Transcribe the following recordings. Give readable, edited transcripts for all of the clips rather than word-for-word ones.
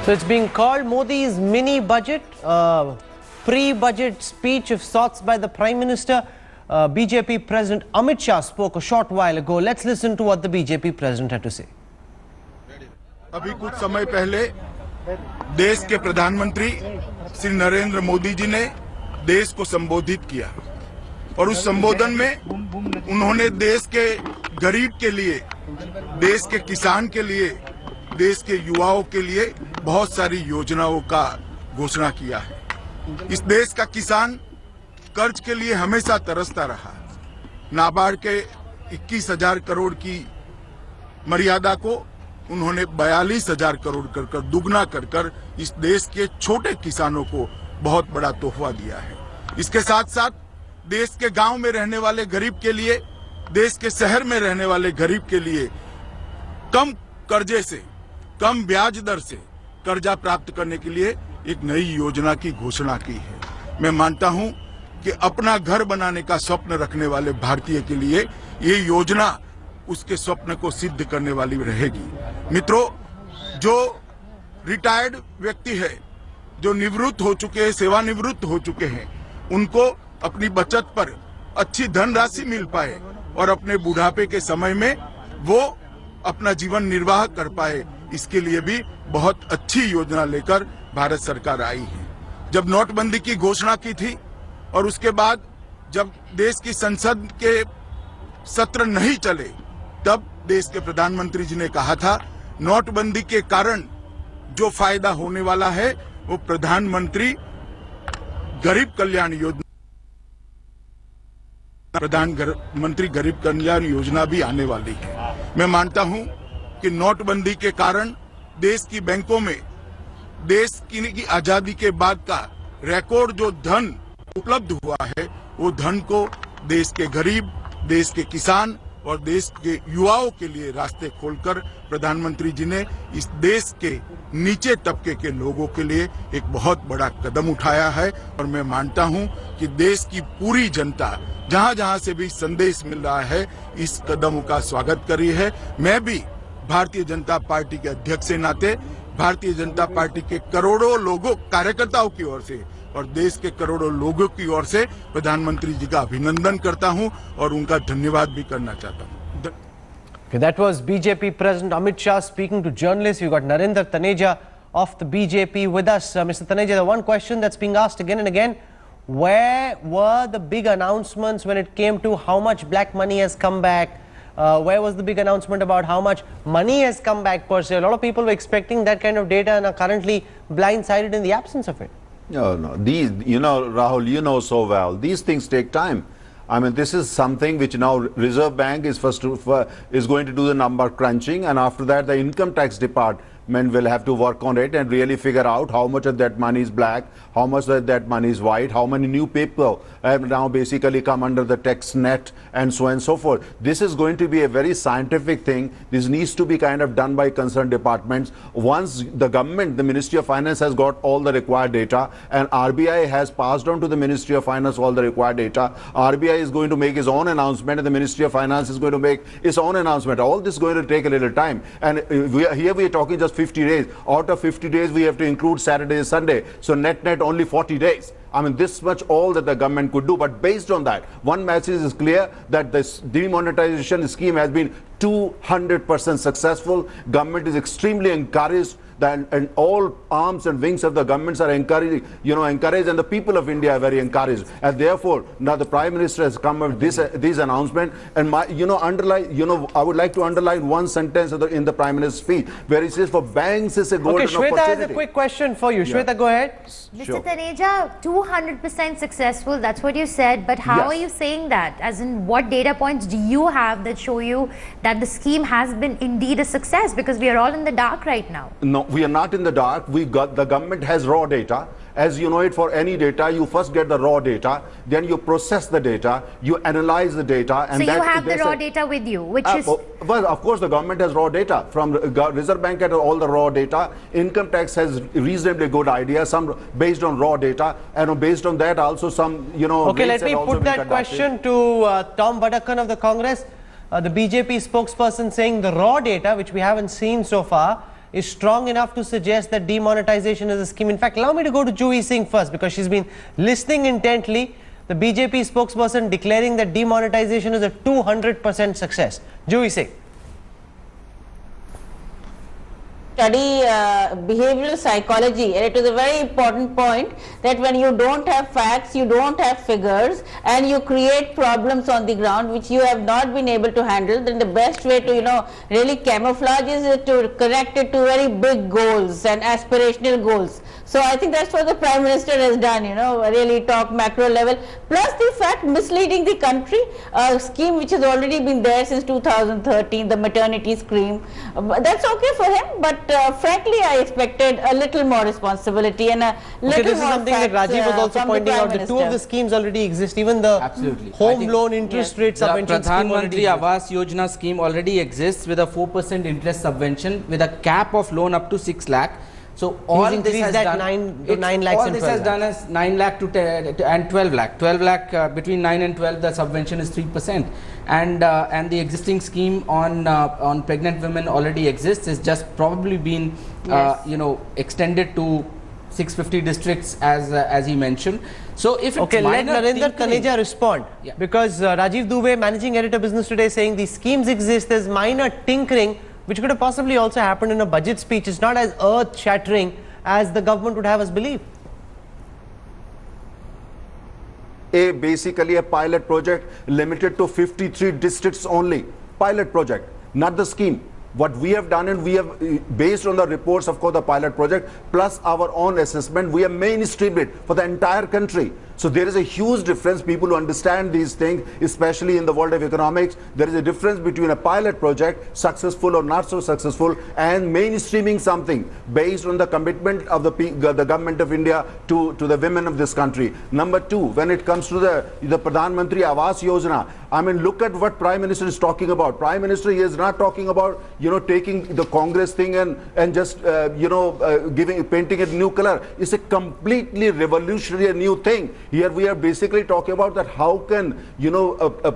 So it's being called Modi's mini budget, pre-budget speech of sorts by the Prime Minister. BJP President Amit Shah spoke a short while ago. Let's listen to what the BJP President had to say. अभी कुछ समय पहले देश के प्रधानमंत्री श्री नरेंद्र मोदी जी ने देश को संबोधित किया और उस संबोधन में उन्होंने देश के गरीब के लिए, देश के किसान के लिए, देश के युवाओं के लिए बहुत सारी योजनाओं का घोषणा किया है। इस देश का किसान कर्ज के लिए हमेशा तरसता रहा। नाबार्ड के 21,000 करोड़ की मर्यादा को उन्होंने 42,000 करोड़ कर दुगना कर इस देश के छोटे किसानों को बहुत बड़ा तोहफा दिया है। इसके साथ साथ देश के गांव में रहने वाले गरीब के लिए, देश के शहर में रहने वाले गरीब के लिए कम कर्जे से, कम ब्याज दर से कर्जा प्राप्त करने के लिए एक नई योजना की घोषणा की है। मैं मानता हूं कि अपना घर बनाने का स्वप्न रखने वाले भारतीय के लिए ये योजना उसके स्वप्न को सिद्ध करने वाली रहेगी। मित्रों, जो रिटायर्ड व्यक्ति है, जो निवृत्त हो चुके हैं, सेवानिवृत्त हो चुके हैं, उनको अपनी बचत पर अच्छी धनराशि मिल पाए और अपने बुढ़ापे के समय में वो अपना जीवन निर्वाह कर पाए, इसके लिए भी बहुत अच्छी योजना लेकर भारत सरकार आई है। जब नोटबंदी की घोषणा की थी और उसके बाद जब देश की संसद के सत्र नहीं चले, तब देश के प्रधानमंत्री जी ने कहा था नोटबंदी के कारण जो फायदा होने वाला है वो प्रधानमंत्री गरीब कल्याण योजना, प्रधानमंत्री गरीब कल्याण योजना भी आने वाली है। मैं मानता हूं कि नोटबंदी के कारण देश की बैंकों में देश की आजादी के बाद का रिकॉर्ड जो धन उपलब्ध हुआ है, वो धन को देश के गरीब, देश के किसान और देश के युवाओं के लिए रास्ते खोलकर प्रधानमंत्री जी ने इस देश के नीचे तबके के लोगों के लिए एक बहुत बड़ा कदम उठाया है। और मैं मानता हूं कि देश की पूरी जनता जहां जहां से भी संदेश मिल रहा है, इस कदम का स्वागत कर रही है। मैं भी भारतीय जनता पार्टी के अध्यक्ष के नाते भारतीय जनता पार्टी के करोड़ों लोगों, कार्यकर्ताओं की ओर से और देश के करोड़ों लोगों की ओर से प्रधानमंत्री जी का अभिनंदन करता हूं और उनका धन्यवाद भी करना चाहता हूं। Okay, that was BJP President Amit Shah speaking to journalists. You got Narendra Taneja of the BJP with us. Mr. Taneja, the one question that's being asked again and again, where were the big announcements when it came to how much black money has come back? Where was the big announcement about how much money has come back per se? A lot of people were expecting that kind of data and are currently blindsided in the absence of it. No. These, Rahul, you know so well, these things take time. I mean, this is something which now Reserve Bank is is going to do the number crunching, and after that the income tax department will have to work on it and really figure out how much of that money is black, how much of that money is white, how many new people have now basically come under the tax net, and so on and so forth. This is going to be a very scientific thing. This needs to be kind of done by concerned departments. Once the government, the Ministry of Finance has got all the required data and RBI has passed on to the Ministry of Finance all the required data, RBI is going to make its own announcement and the Ministry of Finance is going to make its own announcement. All this is going to take a little time, and here we are talking just 50 days. Out of 50 days we have to include Saturday and Sunday, so net only 40 days. I mean, this much all that the government could do. But based on that, one message is clear, that this demonetization scheme has been 200% successful. Government is extremely encouraged, and all arms and wings of the governments are encouraged, and the people of India are very encouraged. And therefore, now the Prime Minister has come with this announcement. And I would like to underline one sentence in the Prime Minister's speech, where he says, for banks it's a golden opportunity. Shweta has a quick question for you. Shweta, go ahead. Mr. Taneja, 200% successful, that's what you said, but how are you saying that? As in, what data points do you have that show you that the scheme has been indeed a success? Because we are all in the dark right now. No, we are not in the dark. The government has raw data. As you know it, for any data, you first get the raw data, then you process the data, you analyze the data. And so you have the raw data with you, which is... Well, of course, the government has raw data. From Reserve Bank has all the raw data. Income tax has reasonably good idea, some based on raw data, and based on that also some, Okay, let me put that question to Tom Vadakkan of the Congress. The BJP spokesperson saying the raw data, which we haven't seen so far, is strong enough to suggest that demonetization is a scheme. In fact, allow me to go to Juhi Singh first, because she's been listening intently. The BJP spokesperson declaring that demonetization is a 200% success. Juhi Singh. Study behavioral psychology, and it is a very important point that when you don't have facts, you don't have figures, and you create problems on the ground which you have not been able to handle, then the best way to really camouflage is to connect it to very big goals and aspirational goals. So I think that's what the Prime Minister has done, really talk macro level, plus the fact misleading the country, a scheme which has already been there since 2013, the maternity scheme. That's okay for him, but frankly I expected a little more responsibility and a little this is more something that facts, Rajiv was also from the pointing Prime out. The two Minister. of the schemes already exist. Even the Absolutely. I home think loan interest rate The subvention scheme Pradhan already Mantri exists. Awas Yojana scheme already exists with a 4% interest subvention with a cap of loan up to 6 lakh. So all this increased has that done 9 to 9 lakhs all and this 12 has done is 9 lakh to and 12 lakh. 12 lakh between 9 and 12 the subvention is 3%, and the existing scheme on pregnant women already exists. It's just probably been Yes. extended to 650 districts as he mentioned. So if it's Okay, let minor Narendra tinkering- Taneja respond. Yeah. Because Rajiv Dubey, managing editor Business Today, saying these schemes exist, there's minor tinkering which could have possibly also happened in a budget speech. It's not as earth shattering as the government would have us believe. Basically a pilot project limited to 53 districts only. Pilot project, not the scheme. What we have done, and we have, based on the reports, of course, the pilot project, plus our own assessment, we have mainstreamed it for the entire country. So there is a huge difference. People who understand these things, especially in the world of economics, there is a difference between a pilot project, successful or not so successful, and mainstreaming something based on the commitment of the government of India to the women of this country. Number two, when it comes to the Pradhan Mantri Awas Yojana, I mean, look at what Prime Minister is talking about. Prime Minister is not talking about, taking the Congress thing and just, painting it new color. It's a completely revolutionary new thing. Here we are basically talking about that how can,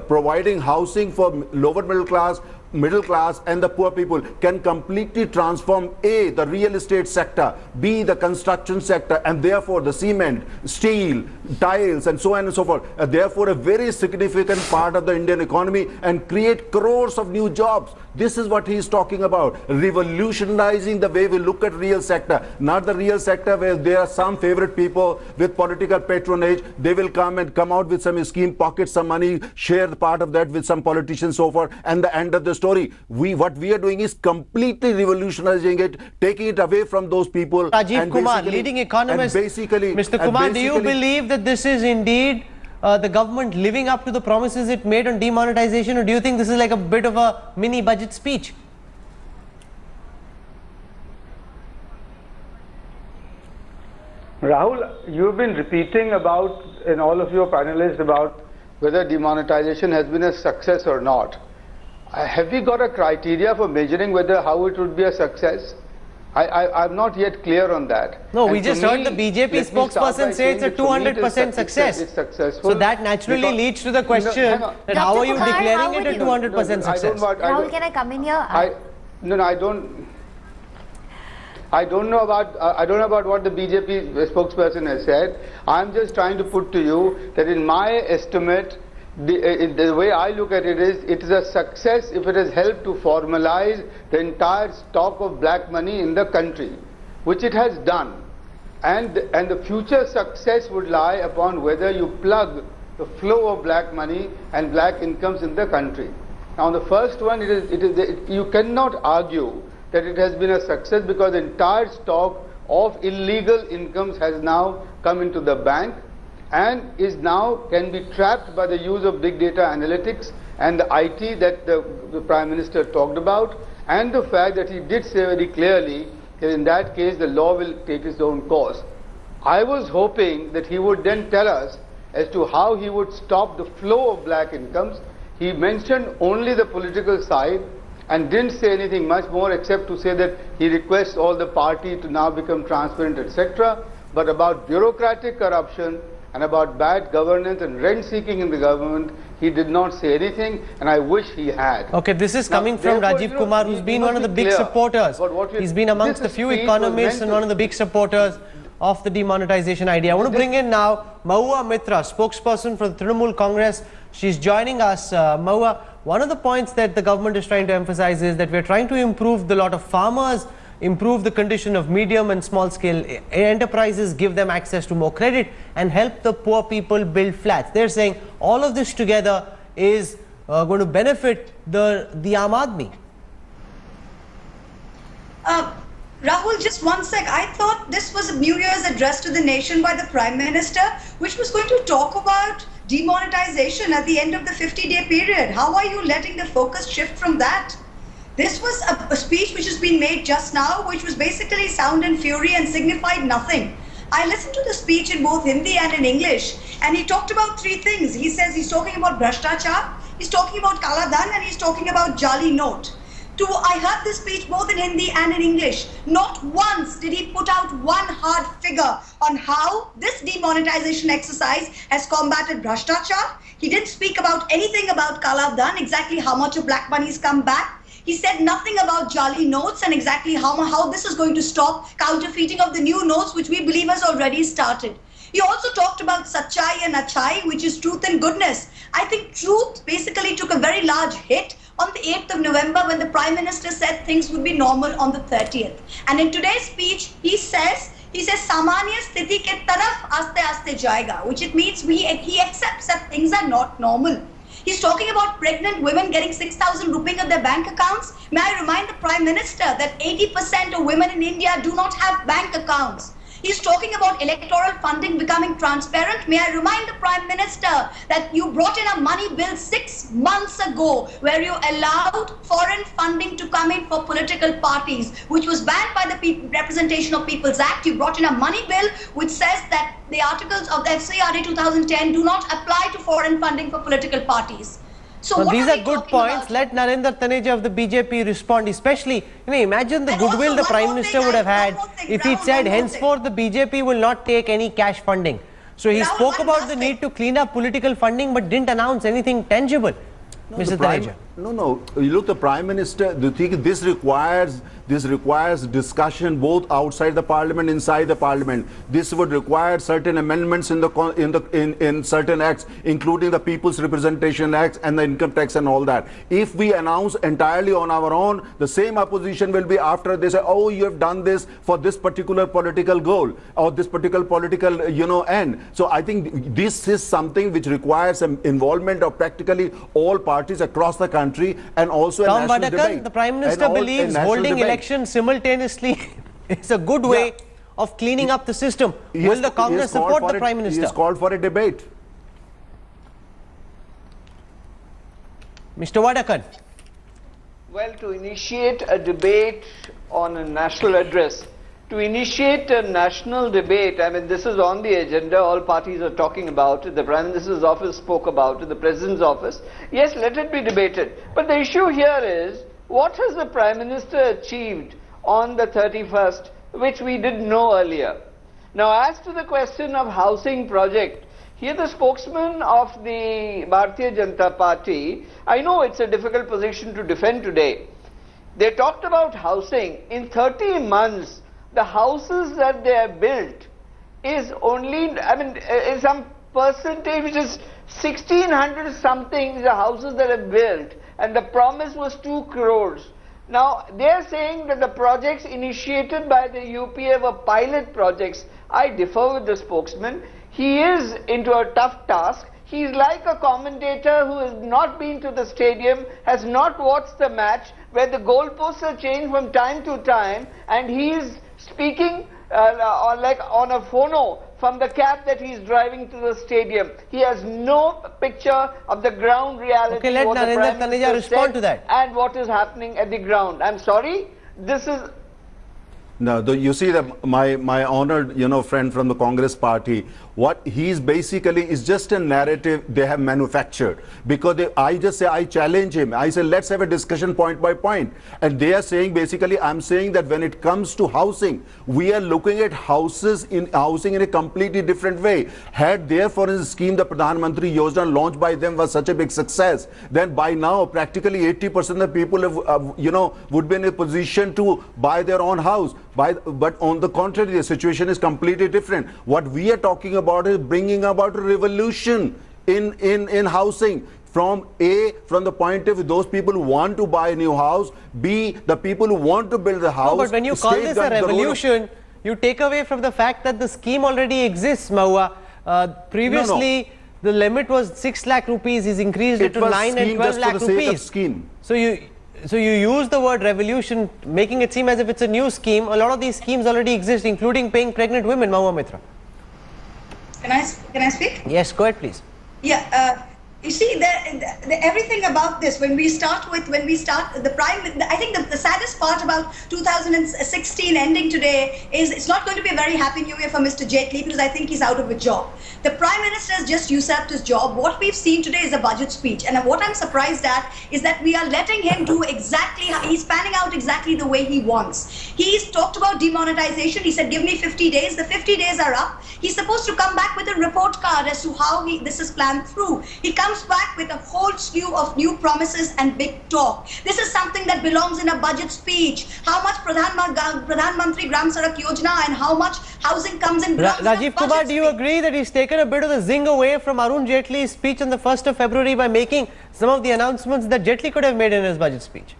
providing housing for lower middle class and the poor people can completely transform A, the real estate sector, B, the construction sector, and therefore the cement, steel, tiles, and so on and so forth. Therefore a very significant part of the Indian economy, and create crores of new jobs. This is what he is talking about, revolutionizing the way we look at real sector, not the real sector where there are some favorite people with political patronage. They will come out with some scheme, pocket some money, share the part of that with some politicians, so forth, and the end of the story. What we are doing is completely revolutionizing it, taking it away from those people. Rajiv and Kumar, basically- leading economist. and basically- Mr. and Kumar, do you basically- believe that this is indeed the government living up to the promises it made on demonetization, or do you think this is like a bit of a mini budget speech? Rahul, you've been repeating about, in all of your panelists, about whether demonetization has been a success or not. Have we got a criteria for measuring how it would be a success? I'm not yet clear on that. No, we And just to heard me, the BJP let me start by spokesperson say it's a saying that for me it is 200% success. It's successful. So that naturally because- leads to the No, question hang on. that how Dr. are you Kumar, declaring how it would a you- 200% success? Rahul, can I come in here? I don't know about what the BJP spokesperson has said. I'm just trying to put to you that in my estimate, the way I look at it is a success if it has helped to formalize the entire stock of black money in the country, which it has done. And the future success would lie upon whether you plug the flow of black money and black incomes in the country. Now, the first one, you cannot argue that it has been a success because the entire stock of illegal incomes has now come into the bank and is now can be trapped by the use of big data analytics and the IT that the Prime Minister talked about, and the fact that he did say very clearly that in that case the law will take its own course. I was hoping that he would then tell us as to how he would stop the flow of black incomes. He mentioned only the political side and didn't say anything much more except to say that he requests all the party to now become transparent, etc. But about bureaucratic corruption and about bad governance and rent seeking in the government, He did not say anything, and I wish he had. Okay, this is Now, coming from therefore, Rajiv Kumar, who's been one of the big supporters. He's been amongst the few economists and one of the big supporters of the demonetization idea. I want to bring in now Mahua Mitra, spokesperson for the Trinamool Congress. She's joining us. Mahua, one of the points that the government is trying to emphasize is that we're trying to improve the lot of farmers, improve the condition of medium and small scale enterprises, give them access to more credit and help the poor people build flats. They're saying all of this together is going to benefit the Aam Aadmi. Rahul, just one sec. I thought this was a New Year's address to the nation by the Prime Minister, which was going to talk about demonetization at the end of the 50-day period. How are you letting the focus shift from that? This was a speech which has been made just now, which was basically sound and fury and signified nothing. I listened to the speech in both Hindi and in English, and he talked about three things. He says he's talking about Bhrashtachar, he's talking about Kala Dhan, and he's talking about Jali Note. I heard this speech both in Hindi and in English. Not once did he put out one hard figure on how this demonetization exercise has combated Bhrashtachar. He didn't speak about anything about Kala Dhan, exactly how much of black money has come back. He said nothing about Jali notes and exactly how this is going to stop counterfeiting of the new notes, which we believe has already started. He also talked about Sachai and Achai, which is truth and goodness. I think truth basically took a very large hit on the 8th of November when the Prime Minister said things would be normal on the 30th. And in today's speech, he says, Samanya sthiti ke taraf aste aste jayega, which it means he accepts that things are not normal. He's talking about pregnant women getting 6,000 rupees of their bank accounts. May I remind the Prime Minister that 80% of women in India do not have bank accounts. He's talking about electoral funding becoming transparent. May I remind the Prime Minister that you brought in a money bill 6 months ago where you allowed foreign funding to come in for political parties, which was banned by the Representation of People's Act. You brought in a money bill which says that the articles of the FCRA 2010 do not apply to foreign funding for political parties. So these are good points. Let Narendra Taneja of the BJP respond, especially, imagine the goodwill the Prime Minister would have had if he'd said henceforth the BJP will not take any cash funding. So he spoke about the need to clean up political funding but didn't announce anything tangible. Mr. Taneja. No. You look, the Prime Minister, do you think this requires discussion both outside the Parliament, inside the Parliament? This would require certain amendments in certain acts, including the People's Representation Act and the Income Tax and all that. If we announce entirely on our own, the same opposition will be after they say, oh, you have done this for this particular political goal or this particular political, end. So I think this is something which requires an involvement of practically all parties across the country and also Tom a national Vadakar, debate. the Prime Minister believes holding elections simultaneously is a good way of cleaning up the system. Will the Congress support the Prime Minister? He has called for a debate. Mr. Vadakar. Well, to initiate a debate on a national address, to initiate a national debate, I mean, this is on the agenda, all parties are talking about it, the Prime Minister's office spoke about it, the President's office. Yes, let it be debated. But the issue here is, what has the Prime Minister achieved on the 31st, which we didn't know earlier? Now, as to the question of housing project, here the spokesman of the Bharatiya Janata Party, I know it's a difficult position to defend today. They talked about housing. In 30 months, the houses that they have built is only, in some percentage, which is 1,600 something, the houses that are built, and the promise was 2 crores. Now, they are saying that the projects initiated by the UPA were pilot projects. I differ with the spokesman. He is into a tough task. He's like a commentator who has not been to the stadium, has not watched the match, where the goalposts are changed from time to time, and he is speaking on a phono from the cab that he's driving to the stadium. He has no picture of the ground reality. Okay, let Narendra Taneja respond to that. And what is happening at the ground. I'm sorry, this is... No, you see that my honored friend from the Congress party, what he's basically is just a narrative they have manufactured, because I just say, I challenge him, I say let's have a discussion point by point, and they are saying basically, I'm saying that when it comes to housing, we are looking at housing in a completely different way. Had their for instance scheme, the Pradhan Mantri Yojana launched by them, was such a big success, then by now practically 80% of the people have, would be in a position to buy their own house. But on the contrary, the situation is completely different. What we are talking about is bringing about a revolution in housing. From the point of view, those people who want to buy a new house, B, the people who want to build a house. No, but when you call this a revolution, you take away from the fact that the scheme already exists, Mahua. Previously, the limit was 6 lakh rupees, he's increased it to 9 and 12 lakh rupees. Scheme. So you use the word revolution, making it seem as if it's a new scheme. A lot of these schemes already exist, including paying pregnant women, Mahua Mitra. Can I speak? Yes, go ahead, please. Yeah. You see, everything about this, when we start I think the saddest part about 2016 ending today is it's not going to be a very happy new year for Mr. Jaitley, because I think he's out of a job. The Prime Minister has just usurped his job. What we've seen today is a budget speech. And what I'm surprised at is that we are letting him do he's panning out exactly the way he wants. He's talked about demonetization. He said, give me 50 days. The 50 days are up. He's supposed to come back with a report card as to how this is planned through. He comes back with a whole slew of new promises and big talk. This is something that belongs in a budget speech. How much Pradhan Mantri Gram Sadak Yojana and how much housing comes in. Rajiv Kumar, do you agree that he's taken a bit of the zing away from Arun Jaitley's speech on the 1st of February by making some of the announcements that Jaitley could have made in his budget speech?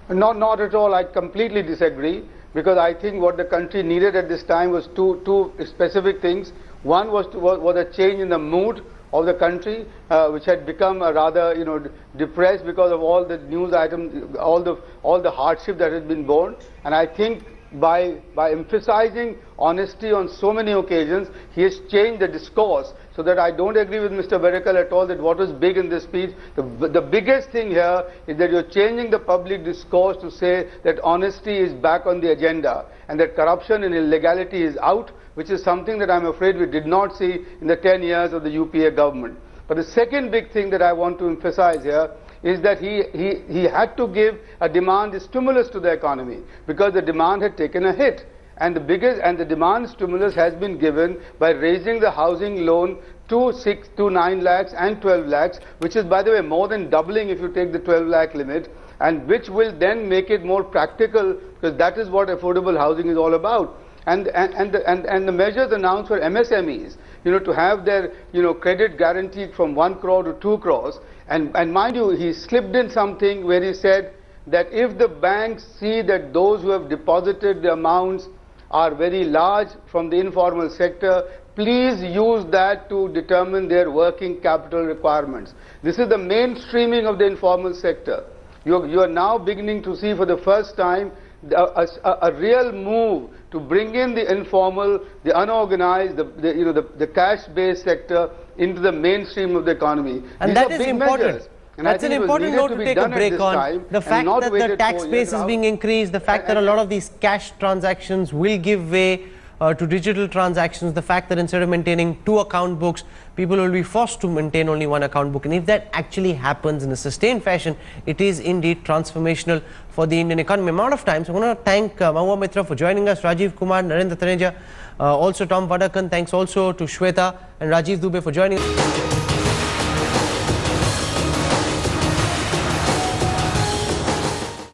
Not at all. I completely disagree, because I think what the country needed at this time was two specific things. One was a change in the mood of the country, which had become rather depressed because of all the news items, all the hardship that had been borne. And I think by emphasizing honesty on so many occasions, he has changed the discourse, so that I don't agree with Mr. Verekal at all that what was big in this speech. The biggest thing here is that you're changing the public discourse to say that honesty is back on the agenda and that corruption and illegality is out, which is something that I'm afraid we did not see in the 10 years of the UPA government. But the second big thing that I want to emphasize here is that he had to give a demand stimulus to the economy, because the demand had taken a hit. And the demand stimulus has been given by raising the housing loan to 9 lakhs and 12 lakhs, which is, by the way, more than doubling if you take the 12 lakh limit, and which will then make it more practical, because that is what affordable housing is all about. And the measures announced for MSMEs, to have their credit guaranteed from 1 crore to 2 crores. And mind you, he slipped in something where he said that if the banks see that those who have deposited the amounts are very large from the informal sector, please use that to determine their working capital requirements. This is the mainstreaming of the informal sector. You are now beginning to see for the first time a real move to bring in the informal, the unorganized, the cash-based sector into the mainstream of the economy. And that is important. That's an important note to take a break on. The fact that the tax base is being increased, the fact that a lot of these cash transactions will give way to digital transactions, the fact that instead of maintaining 2 account books, people will be forced to maintain only 1 account book. And if that actually happens in a sustained fashion, it is indeed transformational for the Indian economy. Amount of time. So I want to thank Mahua Mitra for joining us, Rajiv Kumar, Narendra Taneja, also Tom Vadakan. Thanks also to Shweta and Rajiv Dubey for joining us.